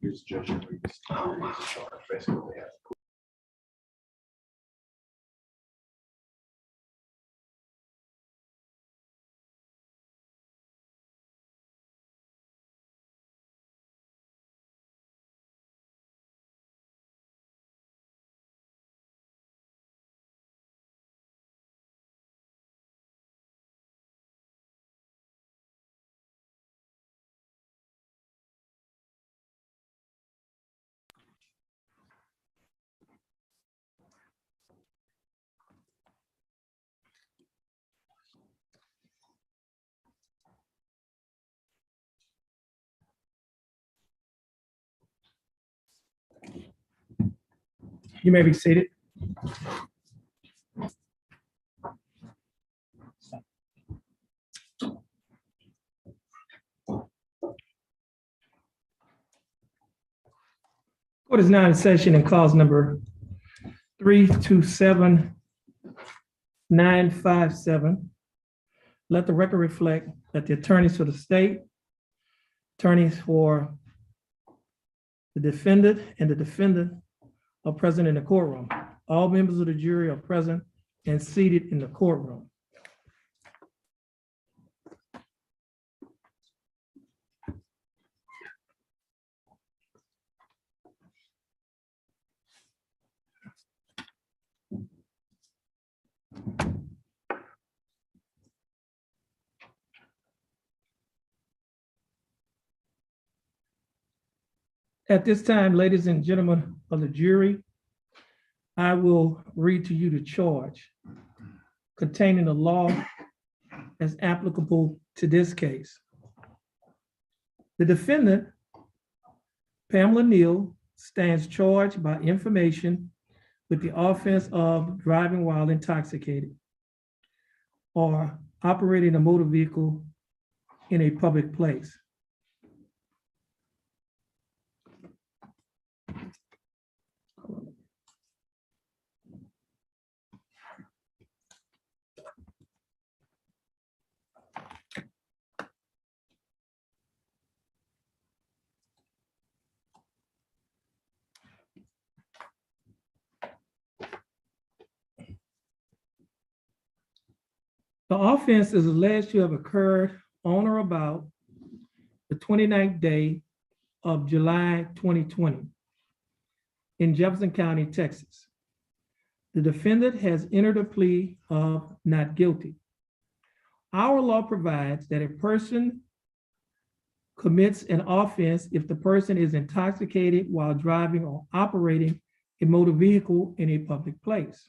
Here's Judge Henry's charge. Basically, they have You may be seated. Court is now in session in cause number 327957. Let the record reflect that the attorneys for the state, attorneys for the defendant and the defendant are present in the courtroom. All members of the jury are present and seated in the courtroom. At this time, ladies and gentlemen of the jury, I will read to you the charge containing the law as applicable to this case. The defendant, Pamela Neal, stands charged by information with the offense of driving while intoxicated or operating a motor vehicle in a public place. The offense is alleged to have occurred on or about the 29th day of July 2020 in Jefferson County, Texas. The defendant has entered a plea of not guilty. Our law provides that a person commits an offense if the person is intoxicated while driving or operating a motor vehicle in a public place.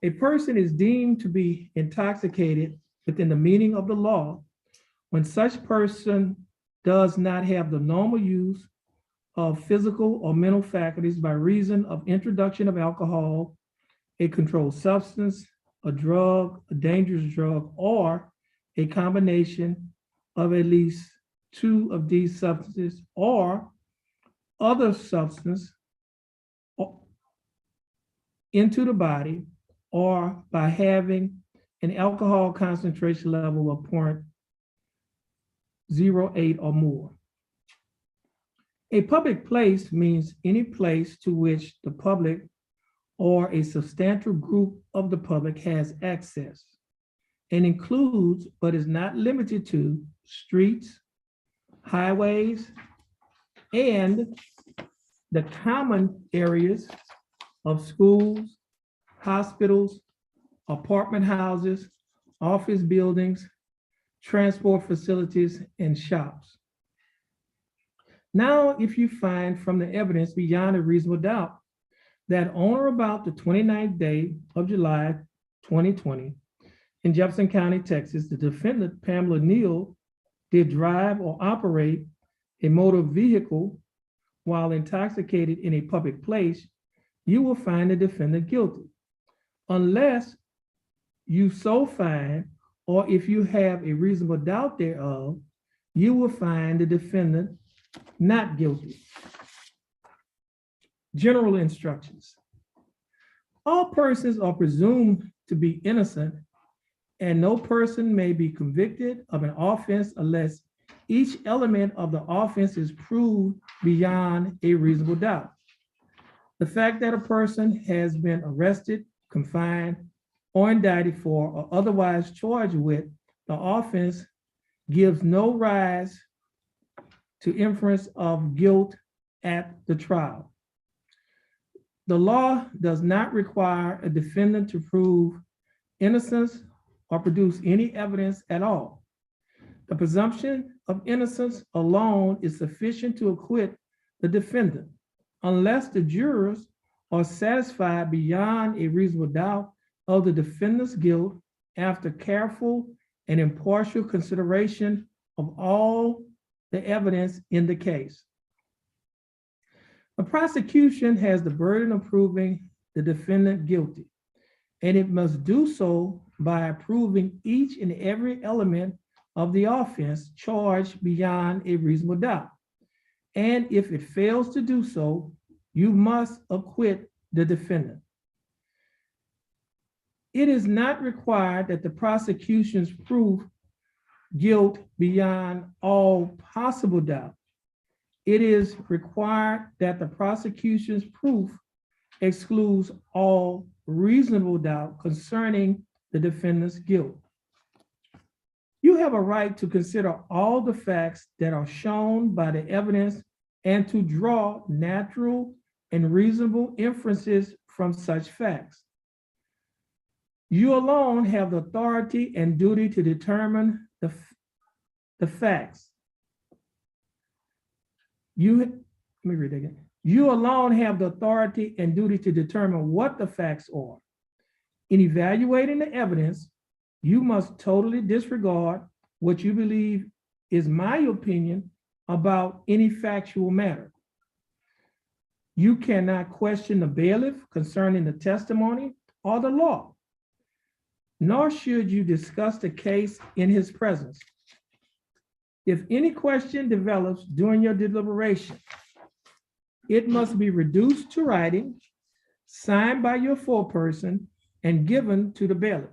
A person is deemed to be intoxicated within the meaning of the law when such person does not have the normal use of physical or mental faculties by reason of introduction of alcohol, a controlled substance, a drug, a dangerous drug, or a combination of at least two of these substances or other substance into the body, or by having an alcohol concentration level of 0.08 or more. A public place means any place to which the public or a substantial group of the public has access and includes, but is not limited to, streets, highways, and the common areas of schools, hospitals, apartment houses, office buildings, transport facilities, and shops. Now, if you find from the evidence beyond a reasonable doubt that on or about the 29th day of July 2020 in Jefferson County, Texas, the defendant, Pamela Neal, did drive or operate a motor vehicle while intoxicated in a public place, you will find the defendant guilty. Unless you so find, or if you have a reasonable doubt thereof, you will find the defendant not guilty. General instructions. All persons are presumed to be innocent, and no person may be convicted of an offense unless Each element of the offense is proved beyond a reasonable doubt. The fact that a person has been arrested, confined, or indicted for, or otherwise charged with the offense gives no rise to inference of guilt at the trial. The law does not require a defendant to prove innocence or produce any evidence at all. The presumption of innocence alone is sufficient to acquit the defendant unless the jurors are satisfied beyond a reasonable doubt of the defendant's guilt after careful and impartial consideration of all the evidence in the case. The prosecution has the burden of proving the defendant guilty, and it must do so by proving each and every element of the offense charged beyond a reasonable doubt. And if it fails to do so, you must acquit the defendant. It is not required that the prosecution's prove guilt beyond all possible doubt. It is required that the prosecution's proof excludes all reasonable doubt concerning the defendant's guilt. You have a right to consider all the facts that are shown by the evidence and to draw natural and reasonable inferences from such facts. You alone have the authority and duty to determine the facts. Let me read it again. You alone have the authority and duty to determine what the facts are. In evaluating the evidence, you must totally disregard what you believe is my opinion about any factual matter. You cannot question the bailiff concerning the testimony or the law, nor should you discuss the case in his presence. If any question develops during your deliberation, it must be reduced to writing, signed by your foreperson, and given to the bailiff.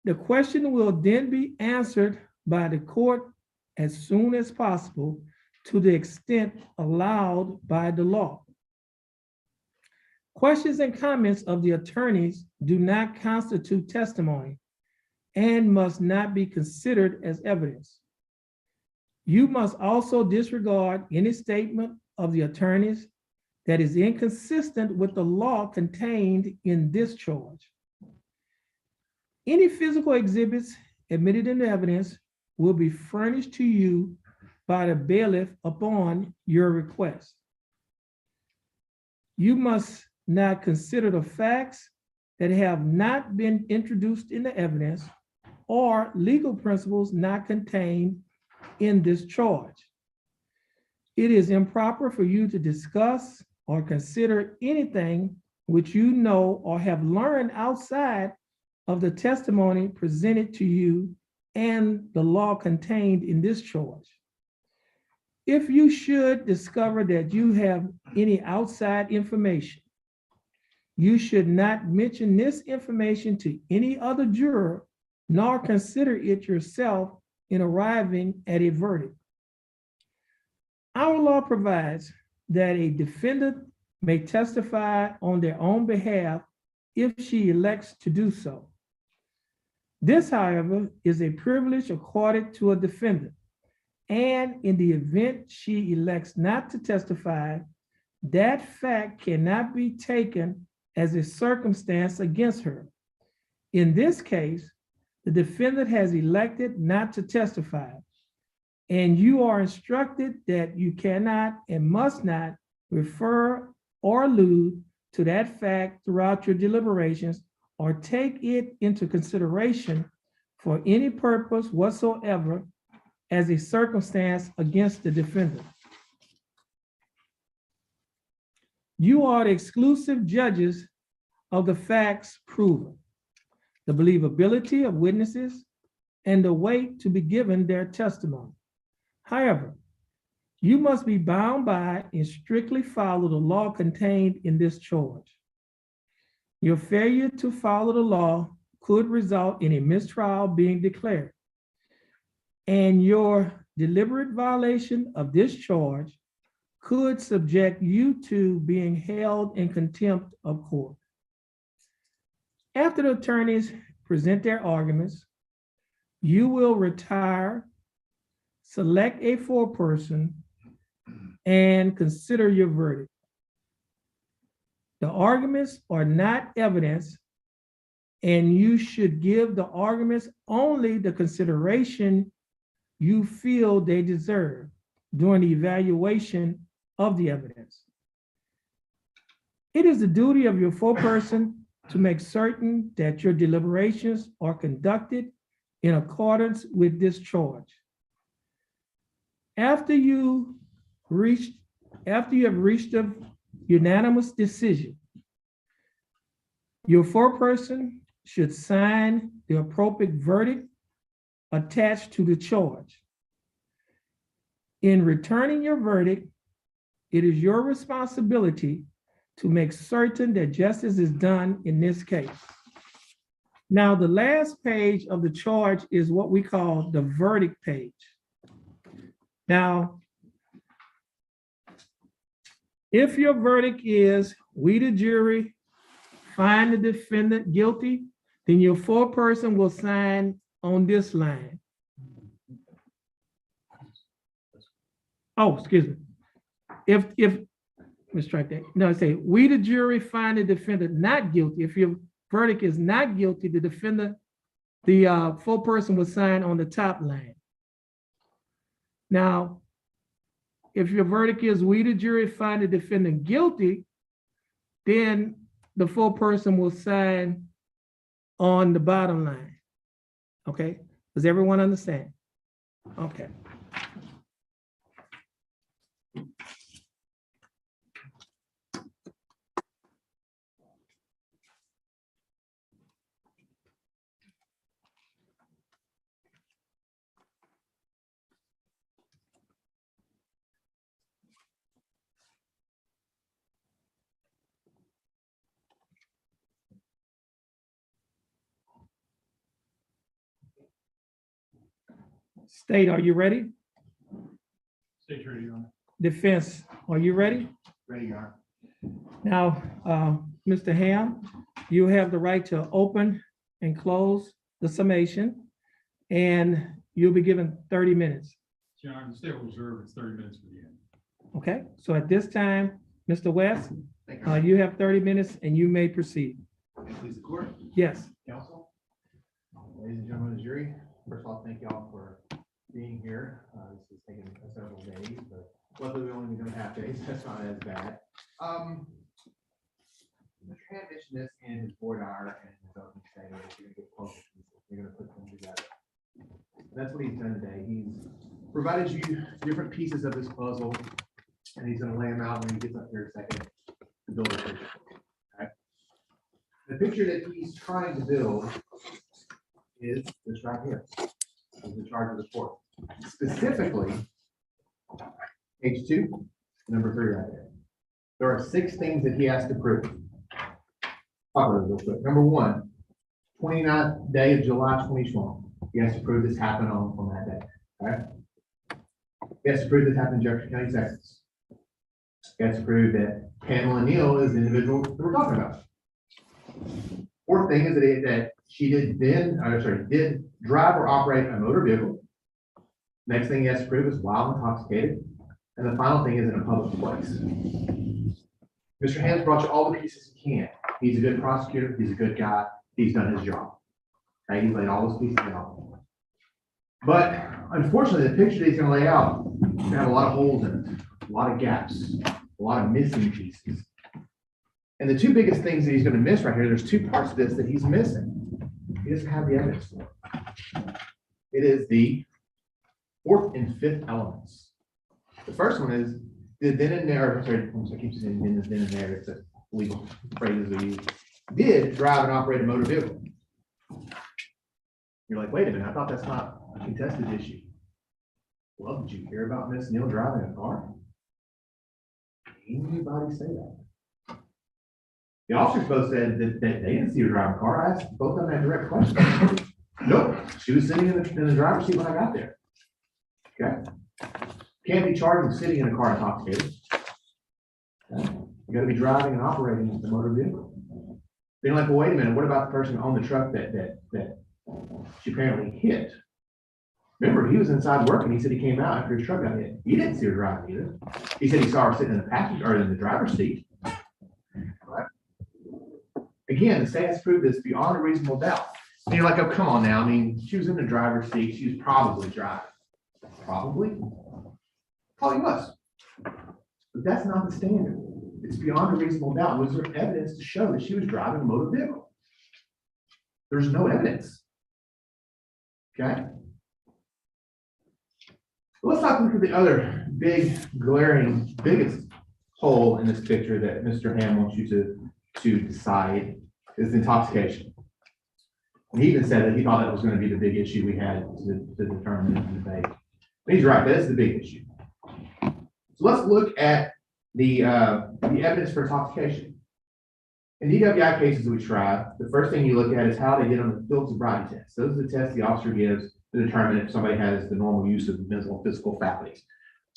The question will then be answered by the court as soon as possible to the extent allowed by the law. Questions and comments of the attorneys do not constitute testimony and must not be considered as evidence. You must also disregard any statement of the attorneys that is inconsistent with the law contained in this charge. Any physical exhibits admitted into evidence will be furnished to you by the bailiff upon your request. You must not consider the facts that have not been introduced in the evidence or legal principles not contained in this charge. It is improper for you to discuss or consider anything which you know or have learned outside of the testimony presented to you and the law contained in this charge. If you should discover that you have any outside information, you should not mention this information to any other juror, nor consider it yourself in arriving at a verdict. Our law provides that a defendant may testify on their own behalf if she elects to do so. This, however, is a privilege accorded to a defendant, and in the event she elects not to testify, that fact cannot be taken as a circumstance against her. In this case, the defendant has elected not to testify, and you are instructed that you cannot and must not refer or allude to that fact throughout your deliberations or take it into consideration for any purpose whatsoever as a circumstance against the defendant. You are the exclusive judges of the facts proven, the believability of witnesses, and the weight to be given their testimony. However, you must be bound by and strictly follow the law contained in this charge. Your failure to follow the law could result in a mistrial being declared. and your deliberate violation of this charge could subject you to being held in contempt of court. After the attorneys present their arguments, you will retire, select a foreperson, and consider your verdict. The arguments are not evidence, and you should give the arguments only the consideration you feel they deserve during the evaluation of the evidence. It is the duty of your foreperson to make certain that your deliberations are conducted in accordance with this charge. After you have reached a unanimous decision, your foreperson should sign the appropriate verdict attached to the charge. In returning your verdict, it is your responsibility to make certain that justice is done in this case. Now, the last page of the charge is what we call the verdict page. Now, if your verdict is, we the jury find the defendant guilty, then your foreperson will sign on this line. Oh, excuse me. If let's strike that. No, I say, we the jury find the defendant not guilty. If your verdict is not guilty, the defendant, the foreperson will sign on the top line. Now, if your verdict is, we the jury find the defendant guilty, then the foreperson will sign on the bottom line. Okay, does everyone understand? Okay. State, are you ready? State ready, Your Honor. Defense, are you ready? Ready, Your Honor. Now, Mr. Ham, you have the right to open and close the summation, and you'll be given 30 minutes. Your Honor, the state will reserve its 30 minutes for the end. Okay, so at this time, Mr. West, Thank you. you have 30 minutes and you may proceed. Please, the court, Yes. counsel, ladies and gentlemen of the jury. First of all, thank you all for being here. This has taken several days, but luckily we only been doing half days. That's not as bad. Mr. Hand mentioned this in his board hour and his opening statement. You're gonna get closer to this. You're gonna put them together. And that's what he's done today. He's provided you different pieces of this puzzle, and he's gonna lay them out when he gets up here in a second to build a picture. Okay? The picture that he's trying to build is this right here. Is the charge of the court. Specifically, page 2, number 3 right there. There are 6 things that he has to prove. Talk about it real quick. Number 1, 29th day of July 2020. He has to prove this happened on that day. Okay? He has to prove this happened in Jefferson County, Texas. He has to prove that Pamela Neal is the individual that we're talking about. 4th thing is that she did drive or operate a motor vehicle. Next thing he has to prove is while intoxicated. And the final thing is in a public place. Mr. Hans brought you all the pieces he can. He's a good prosecutor. He's a good guy. He's done his job. Okay, he laid all those pieces out. But unfortunately, the picture that he's going to lay out is going to have a lot of holes in it, a lot of gaps, a lot of missing pieces. And the 2 biggest things that he's going to miss right here, there's 2 parts of this that he's missing. He doesn't have the evidence for it. It is the 4th and 5th elements. The first one is the then and there, sorry, I keep saying then and there, it's a legal phrase we use, did drive and operate a motor vehicle. You're like, wait a minute, I thought that's not a contested issue. Well, did you hear about Miss Neal driving a car? Anybody say that? The officers both said that they didn't see her driving a car. I asked both of them that direct question. Nope, she was sitting in the driver's seat when I got there. Okay? Can't be charged with sitting in a car intoxicated. Okay? You gotta be driving and operating the motor vehicle. Then like, well, wait a minute, what about the person on the truck that she apparently hit? Remember, he was inside working. He said he came out after his truck got hit. He didn't see her driving either. He said he saw her sitting in the passenger or in the driver's seat. Right? Again, the state has proved this beyond a reasonable doubt. And you're like, oh, come on now. I mean, she was in the driver's seat. She was probably driving. Probably. Probably was. But that's not the standard. It's beyond a reasonable doubt. Was there evidence to show that she was driving a motor vehicle? There's no evidence. Okay? Let's not look at the other big, glaring, biggest hole in this picture that Mr. Ham wants you to decide is intoxication. And he even said that he thought that was going to be the big issue we had to determine in the debate. And he's right, that is the big issue. So let's look at the evidence for intoxication. In DWI cases that we try, the first thing you look at is how they did on the field sobriety test. Those are the tests the officer gives to determine if somebody has the normal use of mental and physical faculties.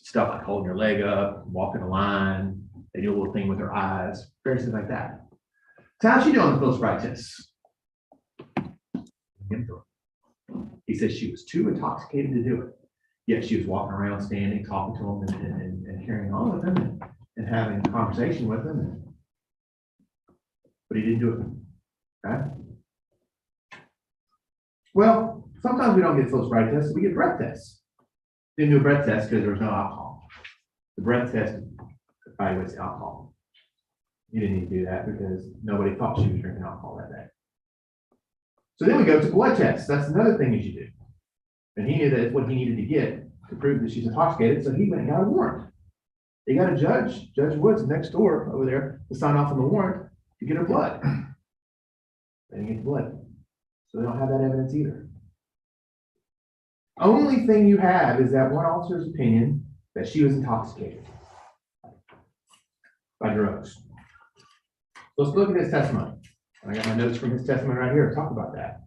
Stuff like holding your leg up, walking a line, they do a little thing with their eyes, various things like that. So how's she doing on the field sobriety test? He says she was too intoxicated to do it. Yet she was walking around, standing, talking to him and carrying on with him and having a conversation with him. But he didn't do it. Okay? Well, sometimes we don't get field sobriety tests, we get breath tests. Didn't do a breath test because there was no alcohol. The breath test evaluates the alcohol. You didn't need to do that because nobody thought she was drinking alcohol that day. So then we go to blood tests. That's another thing you should do. And he knew that it's what he needed to get to prove that she's intoxicated, so he went and got a warrant. He got a judge, Judge Woods, next door over there, to sign off on the warrant to get her blood. They didn't get the blood. So they don't have that evidence either. Only thing you have is that one officer's opinion that she was intoxicated by drugs. Let's look at his testimony. I got my notes from his testimony right here to talk about that.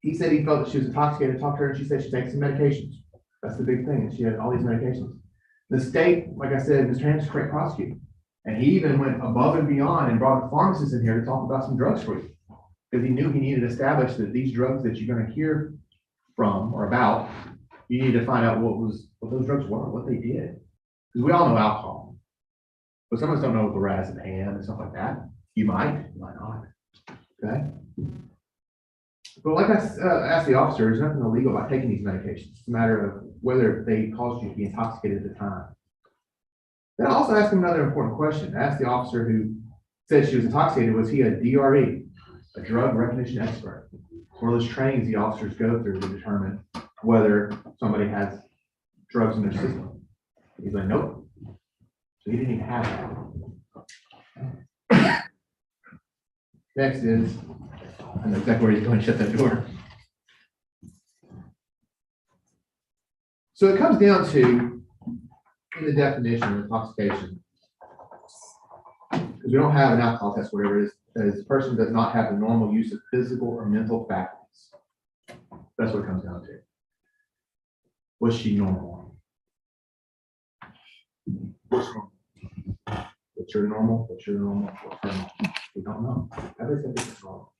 He said he felt that she was intoxicated, talked to her, and she said she takes some medications. That's the big thing, she had all these medications. The state, like I said, Mr. Terrence is a great prosecutor. And he even went above and beyond and brought a pharmacist in here to talk about some drugs for you. Because he knew he needed to establish that these drugs that you're going to hear from or about, you need to find out what those drugs were, what they did. Because we all know alcohol. But some of us don't know what the raz and ham and stuff like that. You might not. Okay? But like I asked the officer, there's nothing illegal about taking these medications. It's a matter of whether they caused you to be intoxicated at the time. Then I also asked him another important question. I asked the officer who said she was intoxicated, was he a DRE, a drug recognition expert? One of those trainings the officers go through to determine whether somebody has drugs in their system. He's like, nope. So he didn't even have that. Next is, I know exactly where he's going to shut that door. So it comes down to, in the definition of intoxication, because we don't have an alcohol test, whatever it is, that the person does not have the normal use of physical or mental faculties. That's what it comes down to. Was she normal? What's normal? What's your normal? What's your normal? What's her normal? We don't know. Everything is normal.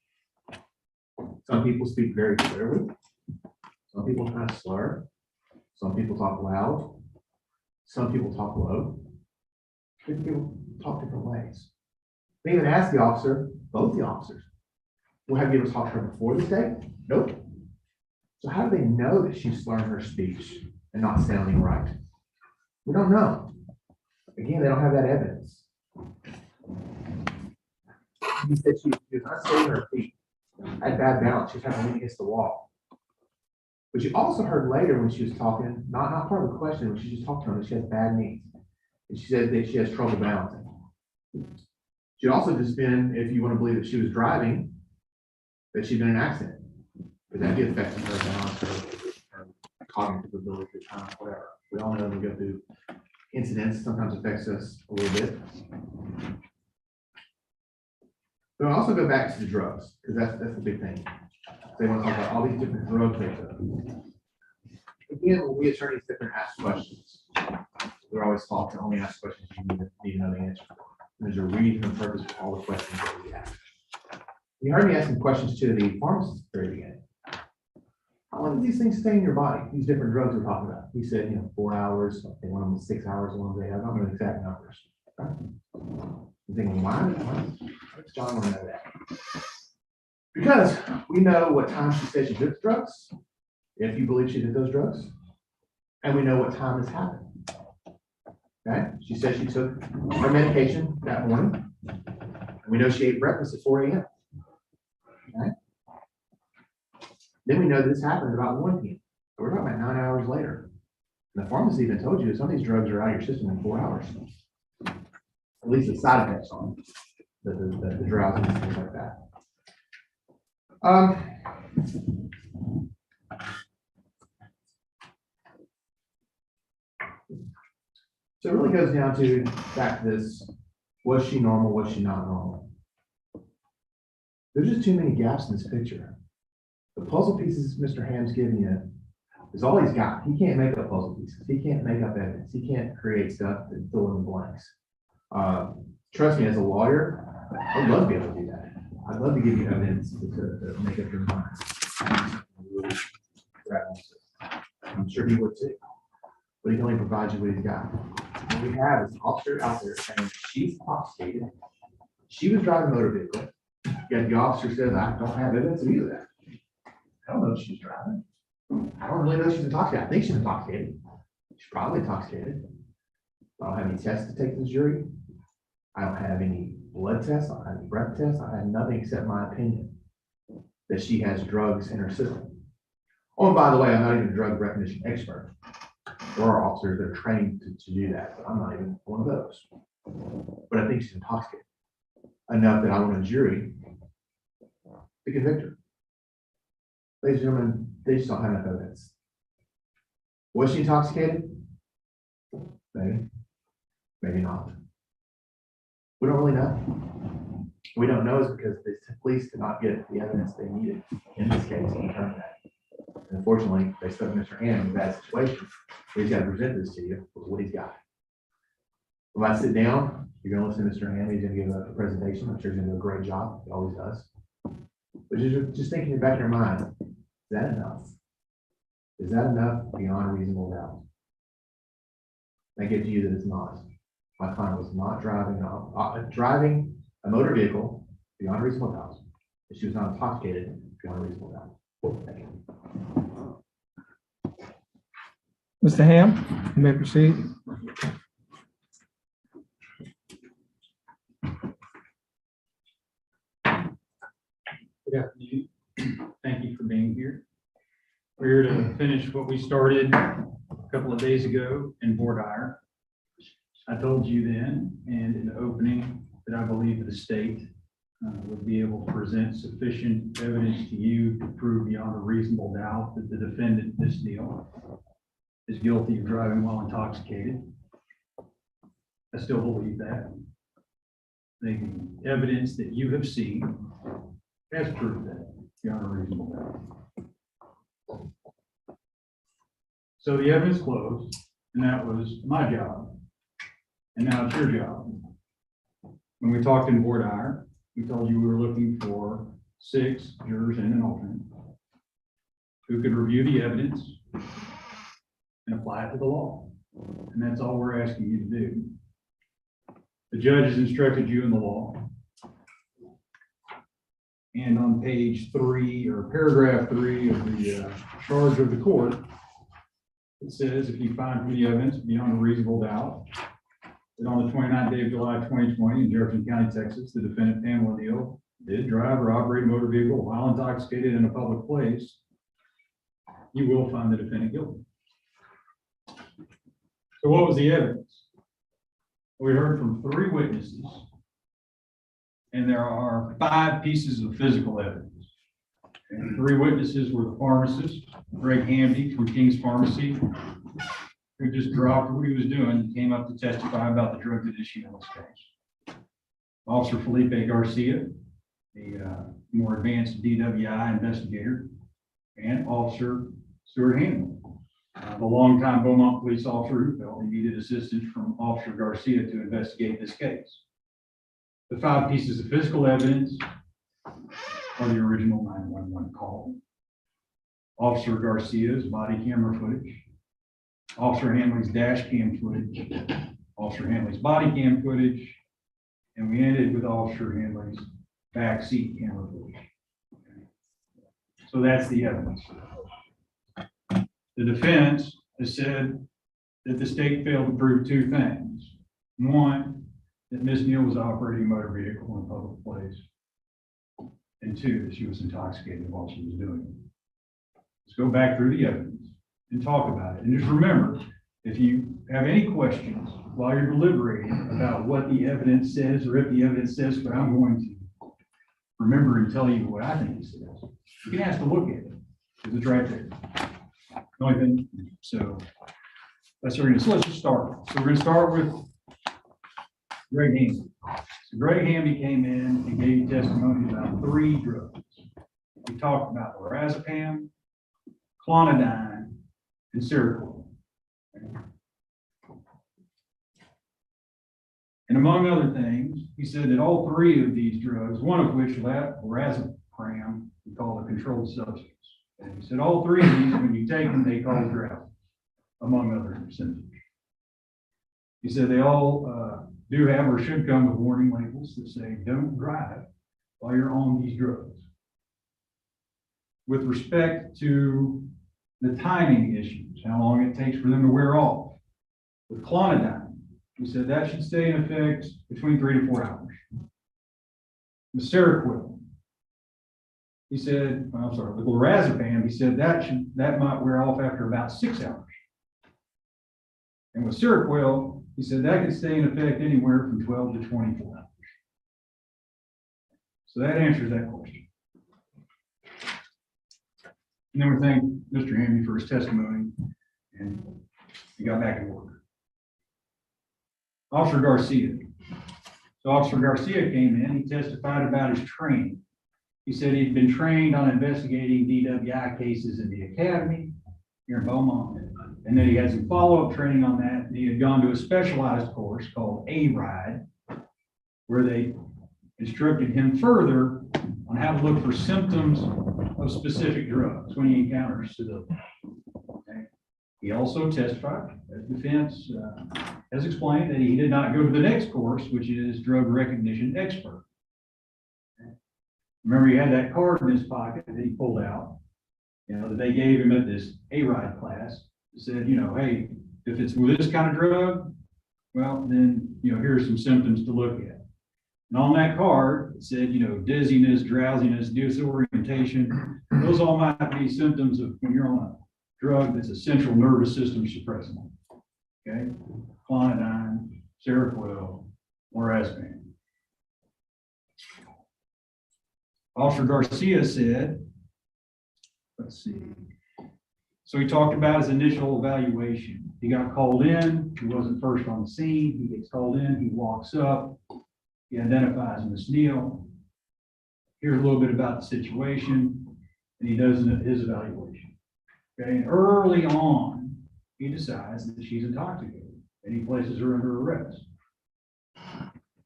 Some people speak very clearly. Some people kind of slur. Some people talk loud. Some people talk low. Different people talk different ways. They even asked the officer, both the officers, well, have you ever talked to her before this date? Nope. So how do they know that she's slurring her speech and not sounding right? We don't know. Again, they don't have that evidence. He said she was not staying on her feet, had bad balance, she was having to lean against the wall. But you also heard later when she was talking, not part of the question, when she just talked to him, that she has bad knees. And she said that she has trouble balancing. She'd also just been, if you want to believe that she was driving, that she'd been in an accident. But that did affect her balance, her cognitive ability, her time, whatever. We all know we go through incidents, sometimes affects us a little bit. But I'll also go back to the drugs, because that's the big thing. They want to talk about all these different drugs they took. Again, when we attorneys sit there and ask questions, we're always taught to only ask questions you need to know the answer for. There's a reason and purpose for all the questions that we ask. You heard me asking questions to the pharmacist at the very beginning. How long do these things stay in your body? These different drugs we're talking about. He said, 4 hours, I think one of them was 6 hours, one of them, I don't know the exact numbers. Okay. You're thinking, why? What's John want to know that? Because we know what time she said she took the drugs, if you believe she did those drugs, and we know what time has happened. Okay, she said she took her medication that morning, and we know she ate breakfast at 4 a.m. Okay, then we know this happened about 1 p.m. So we're talking about 9 hours later. And the pharmacist even told you that some of these drugs are out of your system in 4 hours. At least the side effects on them, the drowsiness and things like that. So it really goes down to back to this, was she normal, was she not normal? There's just too many gaps in this picture. The puzzle pieces Mr. Ham's giving you is all he's got. He can't make up puzzle pieces. He can't make up evidence. He can't create stuff and fill in the blanks. Trust me, as a lawyer, I'd love to be able to do that. I'd love to give you evidence to make up your mind. I'm sure he would too. But he can only provide you what he's got. What we have is an officer out there saying she's intoxicated. She was driving a motor vehicle. Yet the officer says, I don't have evidence of either of that. I don't know if she's driving. I don't really know if she's intoxicated. I think she's intoxicated. She's probably intoxicated. I don't have any tests to take to the jury. I don't have any blood tests. I don't have any breath tests. I have nothing except my opinion that she has drugs in her system. Oh, and by the way, I'm not even a drug recognition expert. There are officers that are trained to do that, but I'm not even one of those. But I think she's intoxicated enough that I want a jury to convict her. Ladies and gentlemen, they just don't have enough evidence. Was she intoxicated? Maybe. Maybe not. We don't really know. We don't know is because the police did not get the evidence they needed in this case to determine that. And unfortunately, they stuck Mr. Ham in a bad situation. He's got to present this to you with what he's got. When I sit down, you're going to listen to Mr. Ham. He's going to give a presentation. I'm sure he's going to do a great job. He always does. But just think in the back of your mind, is that enough? Is that enough beyond a reasonable doubt? I get to you that it's not. My client was not driving a motor vehicle beyond reasonable doubt. She was not intoxicated beyond reasonable doubt. Thank you. Mr. Ham, you may proceed. Good afternoon. Thank you for being here. We're here to finish what we started a couple of days ago in voir dire. I told you then, and in the opening, that I believe the state would be able to present sufficient evidence to you to prove beyond a reasonable doubt that the defendant, this deal, is guilty of driving while intoxicated. I still believe that. The evidence that you have seen has proved that beyond a reasonable doubt. So the evidence closed, and that was my job. And now it's your job. When we talked in voir dire, we told you we were looking for 6 jurors and an alternate who could review the evidence and apply it to the law. And that's all we're asking you to do. The judge has instructed you in the law. And on page 3 or paragraph 3 of the charge of the court, it says if you find from the evidence beyond a reasonable doubt that on the 29th day of July 2020 in Jefferson County, Texas, the defendant Pamela Neal did drive or operate a motor vehicle while intoxicated in a public place, you will find the defendant guilty. So what was the evidence? We heard from 3 witnesses, and there are 5 pieces of physical evidence. And 3 witnesses were the pharmacist, Greg Hamby from King's Pharmacy, who just dropped what he was doing and came up to testify about the drugs at issue in this case. Officer Felipe Garcia, the more advanced DWI investigator, and Officer Stuart Hanlon, The longtime Beaumont police officer who felt he needed assistance from Officer Garcia to investigate this case. The 5 pieces of physical evidence are the original 911 call, Officer Garcia's body camera footage, Officer Hanley's dash cam footage, Officer Hanley's body cam footage, and we ended with Officer Hanley's backseat camera footage. So that's the evidence. The defense has said that the state failed to prove 2 things. One, that Ms. Neal was operating a motor vehicle in a public place. And 2, that she was intoxicated while she was doing it. Let's go back through the evidence and talk about it. And just remember, if you have any questions while you're deliberating about what the evidence says, or if the evidence says what I'm going to remember and tell you what I think it says, you can ask to look at it, because it's right there. The only thing, so that's what we're going to, so let's just start. So we're going to start with Greg Hamby. So Greg Hamby came in and gave testimony about 3 drugs. We talked about lorazepam, clonidine, and Seroquel. And among other things, he said that all 3 of these drugs, one of which, lorazepam, we call a controlled substance. And he said all 3 of these, when you take them, they cause drowsiness, among other symptoms. He said they all do have or should come with warning labels that say, don't drive while you're on these drugs. With respect to the timing issues, how long it takes for them to wear off. With clonidine, he said that should stay in effect between 3 to 4 hours. With Seroquel, he said, I'm sorry, with lorazepam, he said that might wear off after about 6 hours. And with Seroquel, he said that could stay in effect anywhere from 12 to 24 hours. So that answers that question. And then we thank Mr. Hamby for his testimony, and he got back in work. Officer Garcia. So Officer Garcia came in, he testified about his training. He said he'd been trained on investigating DWI cases in the academy here in Beaumont. And then he had some follow-up training on that. And he had gone to a specialized course called A-RIDE, where they instructed him further on how to look for symptoms of specific drugs when he encounters civilians. Okay. He also testified, as defense has explained, that he did not go to the next course, which is drug recognition expert. Remember, he had that card in his pocket that he pulled out, that they gave him at this A-RIDE class. It said, hey, if it's with this kind of drug, well, then, here's some symptoms to look at. And on that card, it said, dizziness, drowsiness, disorientation. Those all might be symptoms of when you're on a drug that's a central nervous system suppressant. Okay? Clonidine, Seroquel, lorazepam. Officer Garcia said, let's see. So he talked about his initial evaluation. He got called in. He wasn't first on the scene. He gets called in. He walks up. He identifies Ms. Neal. Here's a little bit about the situation, and he does his evaluation. Okay, and early on, he decides that she's intoxicated, and he places her under arrest.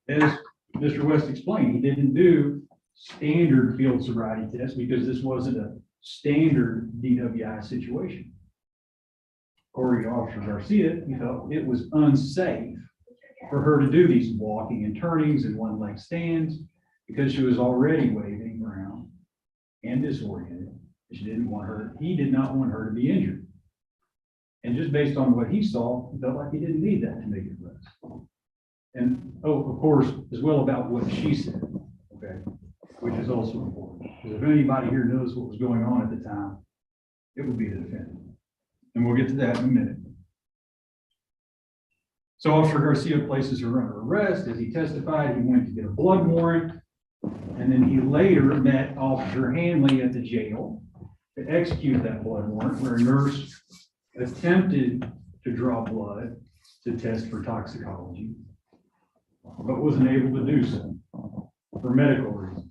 As Mr. West explained, he didn't do standard field sobriety tests because this wasn't a standard DWI situation. According to Officer Garcia, he felt it was unsafe for her to do these walking and turnings and one leg stands because she was already waving around and disoriented. He did not want her to be injured. And just based on what he saw, he felt like he didn't need that to make an arrest. And of course, as well about what she said, okay, which is also important. Because if anybody here knows what was going on at the time, it would be the defendant. And we'll get to that in a minute. So Officer Garcia places her under arrest. As he testified, he went to get a blood warrant. And then he later met Officer Hanley at the jail to execute that blood warrant, where a nurse attempted to draw blood to test for toxicology, but wasn't able to do so for medical reasons.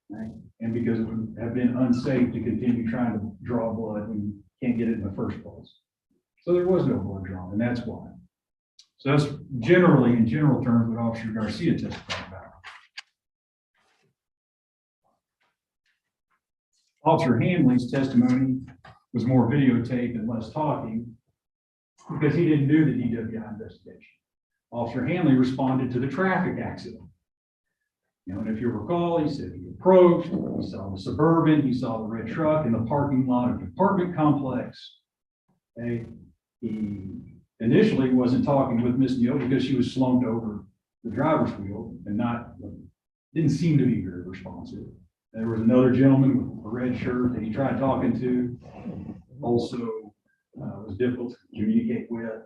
Right? And because it would have been unsafe to continue trying to draw blood when you can't get it in the first place. So there was no blood drawn, and that's why. So that's generally, in general terms, what Officer Garcia testified about. Officer Hanley's testimony was more videotape and less talking because he didn't do the DWI investigation. Officer Hanley responded to the traffic accident. You know, and if you recall, he said he approached, he saw the Suburban, he saw the red truck in the parking lot of the apartment complex. Okay. He initially wasn't talking with Miss Neal because she was slumped over the driver's wheel and didn't seem to be very responsive. There was another gentleman with a red shirt that he tried talking to, also was difficult to communicate with.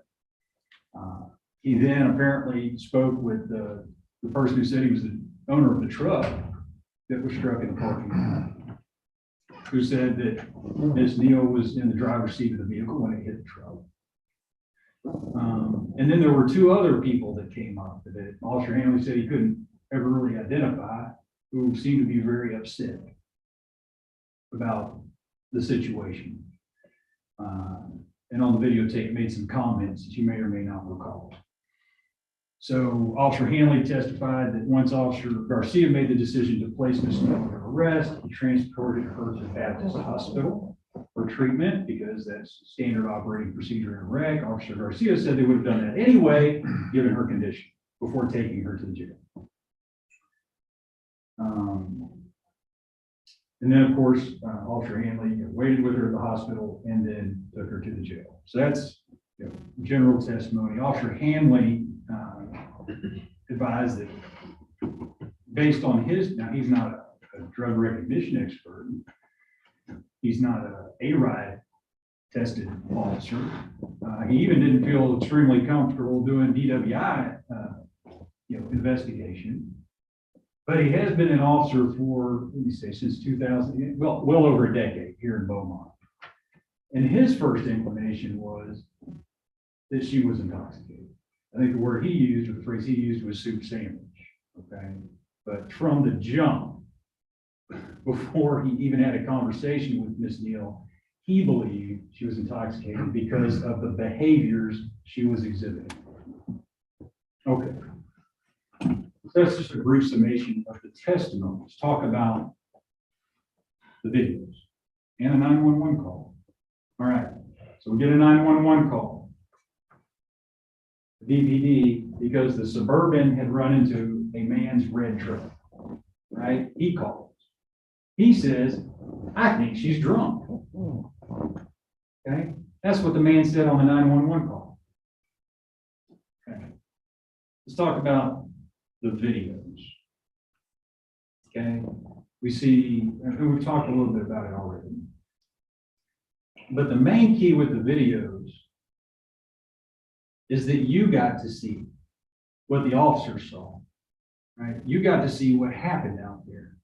He then apparently spoke with the person who said he was the owner of the truck that was struck in the parking lot, who said that Miss Neal was in the driver's seat of the vehicle when it hit the truck. And then there were two other people that came up that Officer Hanley said he couldn't ever really identify, who seemed to be very upset about the situation. And on the videotape made some comments that you may or may not recall. So Officer Hanley testified that once Officer Garcia made the decision to place Ms. Neal under arrest, he transported her to Baptist Hospital for treatment because that's standard operating procedure in Iraq. Officer Garcia said they would have done that anyway, given her condition, before taking her to the jail. And then, of course, Officer Hanley waited with her at the hospital and then took her to the jail. So that's general testimony. Officer Hanley advised that based on his, now he's not a drug recognition expert. He's not a ARID tested officer. He even didn't feel extremely comfortable doing DWI, investigation. But he has been an officer for, let me say, since 2000, well over a decade here in Beaumont. And his first inclination was that she was intoxicated. I think the word he used, or the phrase he used, was soup sandwich. Okay, but from the jump, before he even had a conversation with Miss Neal, he believed she was intoxicated because of the behaviors she was exhibiting. Okay. So that's just a brief summation of the testimony. Let's talk about the videos and a 911 call. All right, so we get a 911 call. The BPD, because the Suburban had run into a man's red truck, right? He calls. He says, I think she's drunk. Okay, that's what the man said on the 911 call. Okay, let's talk about the videos. Okay, we see, and we've talked a little bit about it already. But the main key with the videos is that you got to see what the officers saw, right? You got to see what happened out there.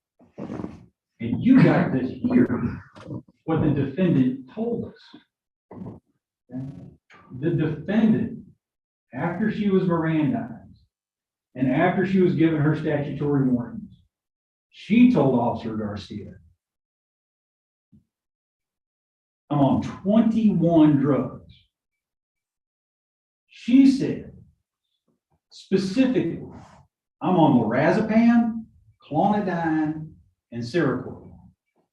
And you got to hear what the defendant told us. Okay? The defendant, after she was Mirandized, and after she was given her statutory warnings, she told Officer Garcia, I'm on 21 drugs. She said, specifically, I'm on lorazepam, clonidine, and Seroquel.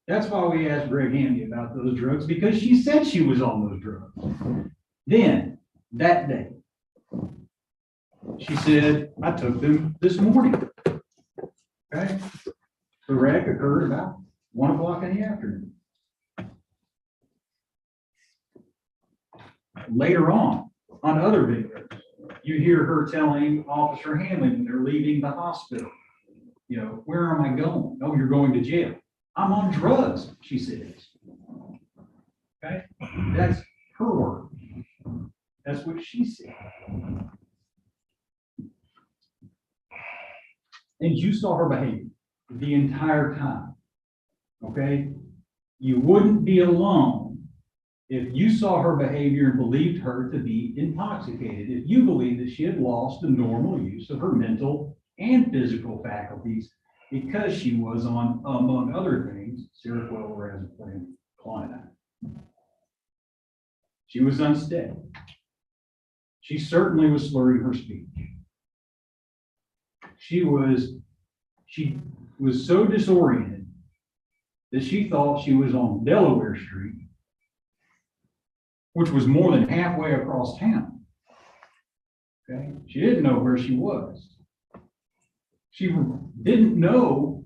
That's why we asked Greg Handy about those drugs, because she said she was on those drugs. Then, that day, she said, I took them this morning. Okay? The wreck occurred about 1 o'clock in the afternoon. Later on other videos, you hear her telling Officer Hanley when they're leaving the hospital, where am I going? Oh, you're going to jail. I'm on drugs, she says. Okay? That's her word. That's what she said. And you saw her behavior the entire time. Okay? You wouldn't be alone if you saw her behavior and believed her to be intoxicated, if you believed that she had lost the normal use of her mental and physical faculties because she was on, among other things, Seroquel, lorazepam, clonidine. She was unsteady. She certainly was slurring her speech. She was so disoriented that she thought she was on Delaware Street, which was more than halfway across town. Okay, she didn't know where she was. She didn't know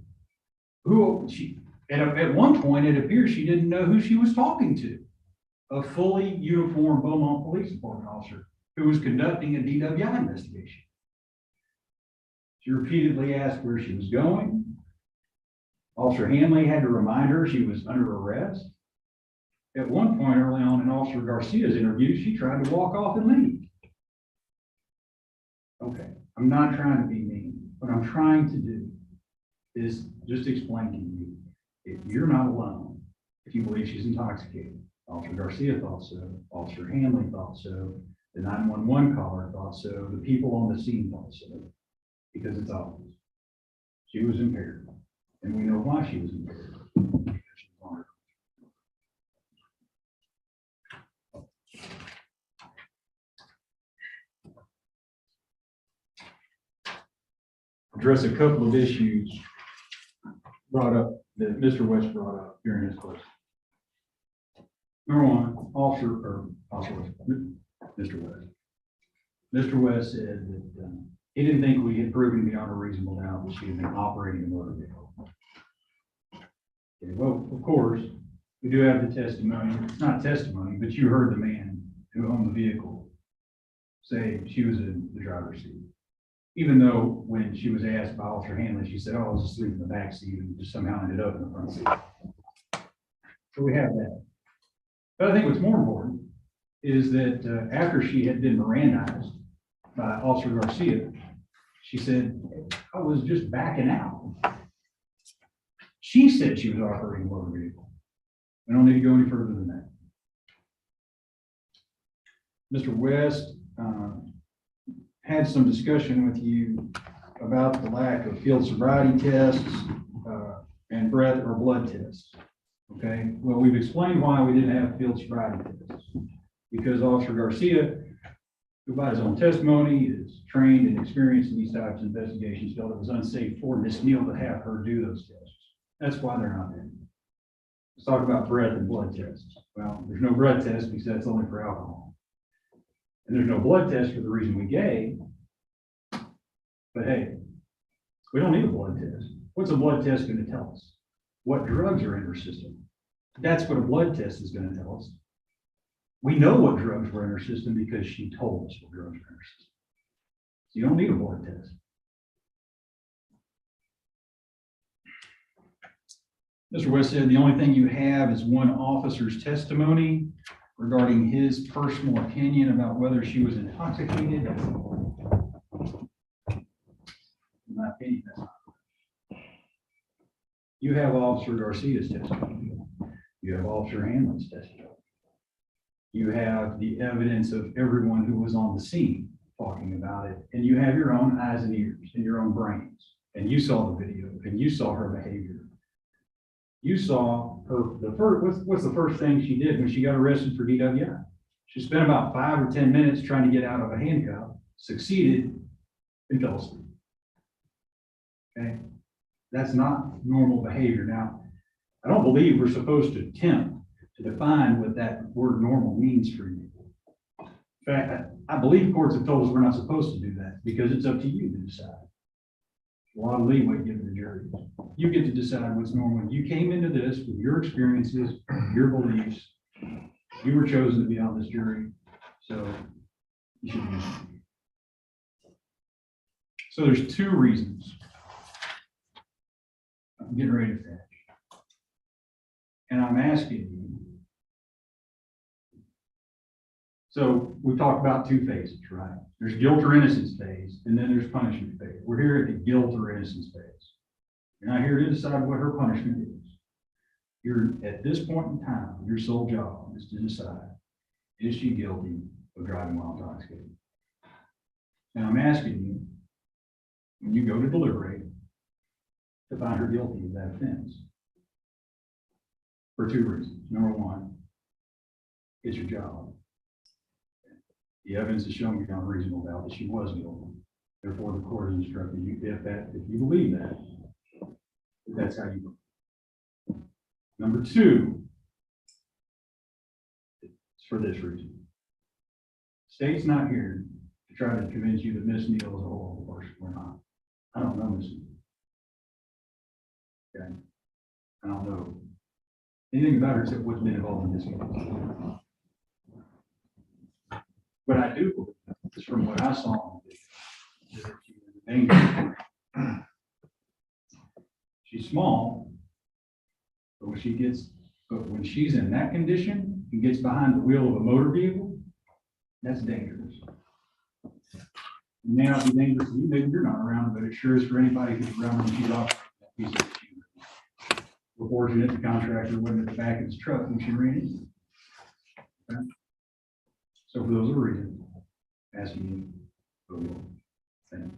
who she, at one point, it appears she didn't know who she was talking to. A fully uniformed Beaumont Police Department officer who was conducting a DWI investigation. She repeatedly asked where she was going. Officer Hanley had to remind her she was under arrest. At one point early on in Officer Garcia's interview, she tried to walk off and leave. Okay, I'm not trying to be mean. What I'm trying to do is just explain to you, if you're not alone, if you believe she's intoxicated. Officer Garcia thought so. Officer Hanley thought so. The 911 caller thought so. The people on the scene thought so. Because it's obvious. She was impaired. And we know why she was impaired. Because she was on her. Address a couple of issues brought up that Mr. West brought up during his question. Number one, Mr. West. Mr. West said that he didn't think we had proven beyond a reasonable doubt that she had been operating a motor vehicle. Okay, well, of course, we do have the testimony. It's not testimony, but you heard the man who owned the vehicle say she was in the driver's seat. Even though when she was asked by Officer Hanley, she said, "Oh, I was asleep in the back seat and just somehow ended up in the front seat." So we have that. But I think what's more important is that after she had been Mirandized by Officer Garcia, she said, "I was just backing out." She said she was operating a motor vehicle. We don't need to go any further than that. Mr. West had some discussion with you about the lack of field sobriety tests and breath or blood tests. Okay, well, we've explained why we didn't have field sobriety tests. Because Officer Garcia, who by his own testimony is trained and experienced in these types of investigations, felt it was unsafe for Miss Neal to have her do those tests. That's why they're not there. Let's talk about breath and blood tests. Well, there's no breath test because that's only for alcohol. And there's no blood test for the reason we gave. But hey, we don't need a blood test. What's a blood test going to tell us? What drugs are in her system? That's what a blood test is going to tell us. We know what drugs were in her system because she told us what drugs were in her system. So you don't need a blood test. Mr. West said the only thing you have is one officer's testimony regarding his personal opinion about whether she was intoxicated. That's important. In my opinion, that's not correct. You have Officer Garcia's testimony. You have Officer Hanlon's testimony. You have the evidence of everyone who was on the scene talking about it, and you have your own eyes and ears and your own brains, and you saw the video, and you saw her behavior. You saw her, what's the first thing she did when she got arrested for DWI? She spent about 5 or 10 minutes trying to get out of a handcuff, succeeded, and fell asleep. Okay, that's not normal behavior. Now, I don't believe we're supposed to attempt to define what that word normal means for you. In fact, I believe courts have told us we're not supposed to do that because it's up to you to decide. A lot of leeway given to juries. You get to decide what's normal. You came into this with your experiences, your beliefs. You were chosen to be on this jury, so you should do something. So there's 2 reasons. I'm getting ready to finish. And I'm asking you. So we talked about 2 phases, right? There's guilt or innocence phase, and then there's punishment phase. We're here at the guilt or innocence phase. You're not here to decide what her punishment is. You're at this point in time, your sole job is to decide, is she guilty of driving while intoxicated? And I'm asking you, when you go to deliberate, to find her guilty of that offense. For 2 reasons. Number 1, it's your job. The evidence has shown beyond reasonable doubt that she was guilty. Therefore, the court has instructed you, if you believe that, that's how you vote. Number two, it's for this reason. State's not here to try to convince you that Miss Neal is a horrible person. We're not. I don't know Miss Neal. Okay. I don't know anything about her except what's been involved in this case. What I do believe is from what I saw, is that she is a danger. She's small, but when she's in that condition and gets behind the wheel of a motor vehicle, that's dangerous. It may not be dangerous to you, maybe you're not around, but it sure is for anybody who's around when she's operating that piece of machinery. We're fortunate the contractor wasn't at the back of his truck when she ran into it. Okay? So for those reasons, asking you for your thing.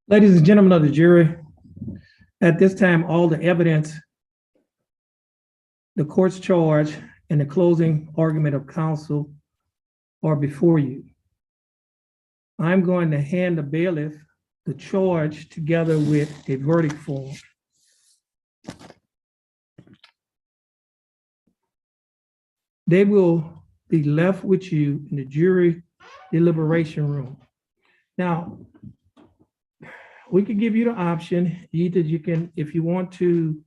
Ladies and gentlemen of the jury, at this time, all the evidence, the court's charge, and the closing argument of counsel are before you. I'm going to hand the bailiff the charge together with a verdict form. They will be left with you in the jury deliberation room. Now, we could give you the option, either you can, if you want to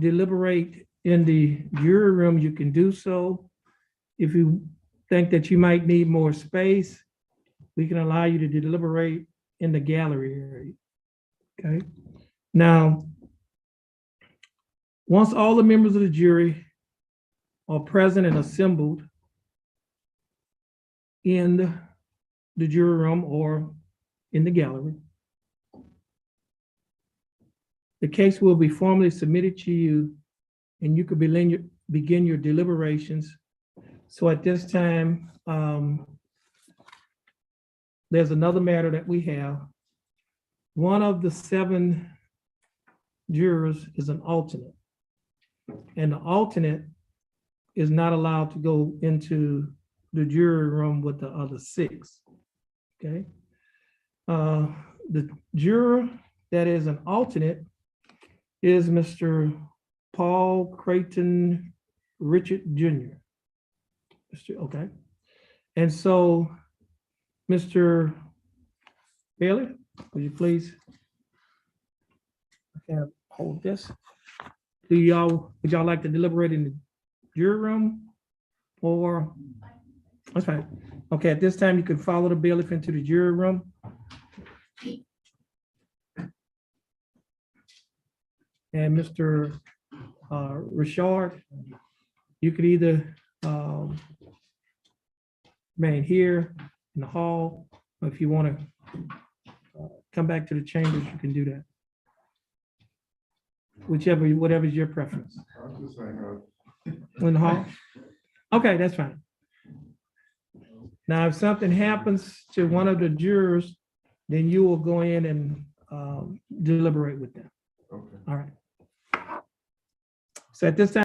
deliberate in the jury room, you can do so. If you think that you might need more space, we can allow you to deliberate in the gallery area, okay? Now, once all the members of the jury are present and assembled in the jury room or in the gallery, the case will be formally submitted to you and you could begin your deliberations. So at this time, there's another matter that we have. One of the 7 jurors is an alternate, and the alternate is not allowed to go into the jury room with the other 6, okay? The juror that is an alternate is Mr. Paul Creighton Richard Jr. Okay. And so, Mr. Bailey, will you please hold this? Would y'all like to deliberate in the jury room? Or, that's fine. Okay, at this time, you can follow the bailiff into the jury room. And Mr. Richard, you could either remain here in the hall, or if you want to come back to the chambers, you can do that. Whatever is your preference. In the hall? Okay, that's fine. Now, if something happens to one of the jurors, then you will go in and deliberate with them. Okay. All right. So at this time,